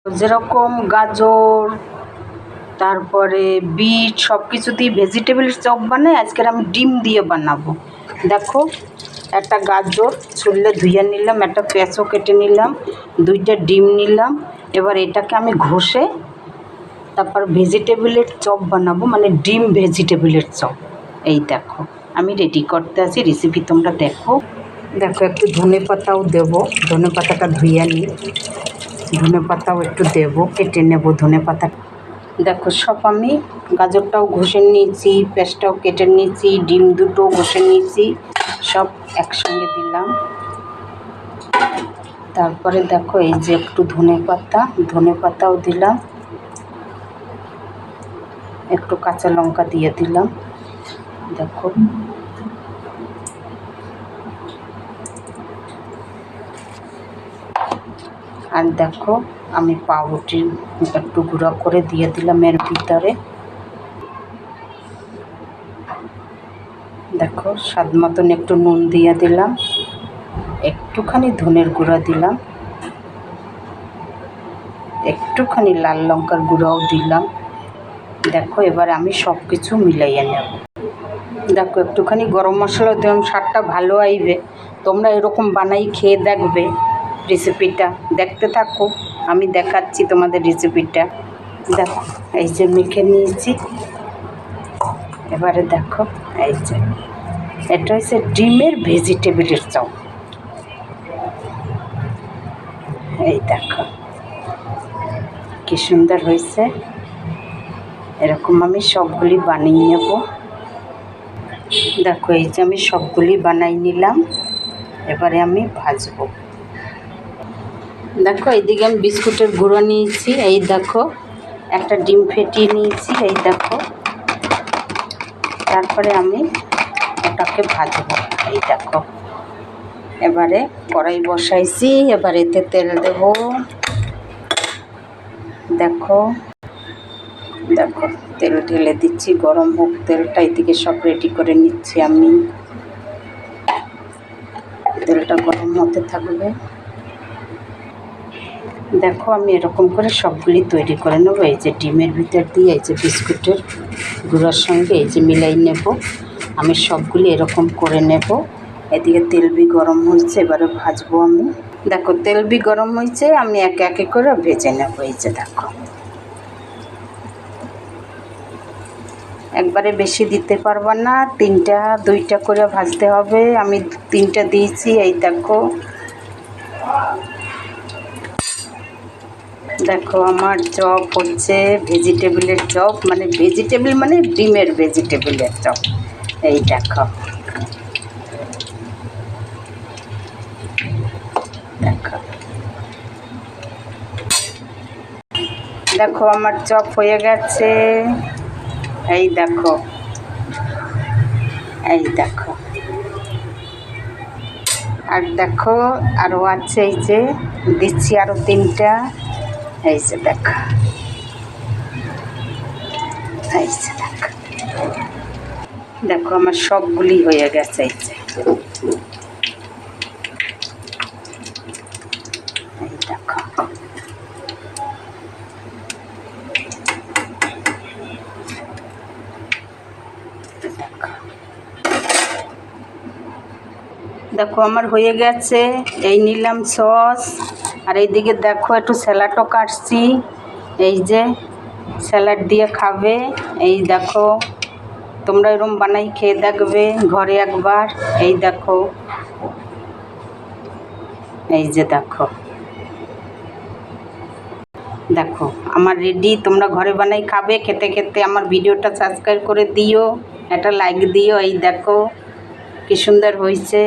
যেরকম গাজর, তারপরে বিট সব কিছু দিয়ে ভেজিটেবলের চপ বানাই, আজকের আমি ডিম দিয়ে বানাবো। দেখো, একটা গাজর ছুললে ধুয়ে নিলাম, একটা পেঁয়াজও কেটে নিলাম, 2টা ডিম নিলাম। এবার এটাকে আমি ঘষে তারপর ভেজিটেবলের চপ বানাবো, মানে ডিম ভেজিটেবলের চপ। এই দেখো আমি রেডি করতে আছি, রেসিপি তোমরা দেখো। দেখো একটু ধনে পাতাও দেবো, ধনে পাতাটা ধুয়ে নিই, ধনে পাতাও একটু দেবো, কেটে নেব ধনে পাতা। দেখো সব আমি গাজরটাও ঘষে নিয়েছি, পেঁয়াজটাও কেটে নিয়েছি, ডিম দুটো ঘষে নিয়েছি, সব একসঙ্গে দিলাম। তারপরে দেখো এই যে একটু ধনে পাতাও দিলাম, একটু কাঁচা লঙ্কা দিয়ে দিলাম। দেখো আর দেখো আমি পাউরুটি একটু গুঁড়ো করে দিয়ে দিলাম এর ভিতরে। দেখো স্বাদ মতন একটু নুন দিয়ে দিলাম, একটুখানি ধনের গুঁড়া দিলাম, একটুখানি লাল লঙ্কার গুঁড়াও দিলাম। দেখো এবার আমি সব কিছু মিলাইয়ে নেব। দেখো একটুখানি গরম মশলা দিলাম, স্বাদটা ভালো আইবে। তোমরা এরকম বানাই খেয়ে দেখবে, রেসিপিটা দেখতে থাকো, আমি দেখাচ্ছি তোমাদের রেসিপিটা। দেখো এই যে মেখে নিয়েছি, এবারে দেখো এই যে এটা হচ্ছে ডিমের ভেজিটেবলের চপ। এই দেখো কি সুন্দর হয়েছে, এরকম আমি সবগুলি বানিয়ে নেব। দেখো এই যে আমি সবগুলি বানাই নিলাম, এবারে আমি ভাজবো। দেখো এইদিকে আমি বিস্কুটের গুঁড়ো নিয়েছি, এই দেখো একটা ডিম ফেটিয়ে নিয়েছি, এই দেখো। তারপরে আমি ওটাকে ভাজবো, এই দেখো। এবারে কড়াই বসাইছি, এবার এতে তেল দেব। দেখো দেখো তেল ঢেলে দিচ্ছি, গরম হোক তেলটা, এদিকে সব রেডি করে নিচ্ছি আমি। তেলটা গরম হতে থাকবে। দেখো আমি এরকম করে সবগুলি তৈরি করে নেব। এই যে ডিমের ভিতর দিয়ে এই যে বিস্কুটের গুঁড়োর সঙ্গে এই যে মিলাই নেব, আমি সবগুলি এরকম করে নেব। এদিকে তেল বি গরম হয়েছে, এবারে ভাজবো আমি। দেখো তেল বি গরম হয়েছে, আমি একে একে করে ভেজে নেব। এই যে দেখো একবারে বেশি দিতে পারবা না, 2টা করে ভাজতে হবে, আমি 3টা দিয়েছি। এই দেখো দেখো আমার চপ হচ্ছে ভেজিটেবলের চপ, মানে ভেজিটেবল মানে ডিমের ভেজিটেবলের চপ। এই দেখো দেখো দেখো আমার চপ হয়ে গেছে। এই দেখো এই দেখো আর দেখো আরও আছে, এই যে দিচ্ছি আরও 3টা। এই যে দেখো এই যে দেখো দেখো আমার সবগুলি হয়ে গেছে। এই যে এই দেখো দেখো আমার হয়ে গেছে। এই নিলাম সস, আর এইদিকে দেখো একটু স্যালাডও কাটছি, এই যে স্যালাড দিয়ে খাবে। এই দেখো তোমরা এরকম বানাই খেয়ে দেখবে ঘরে একবার। এই দেখো এই যে দেখো দেখো আমার রেডি, তোমরা ঘরে বানাই খাবে। খেতে খেতে আমার ভিডিওটা সাবস্ক্রাইব করে দিও, একটা লাইক দিও। এই দেখো কি সুন্দর হয়েছে।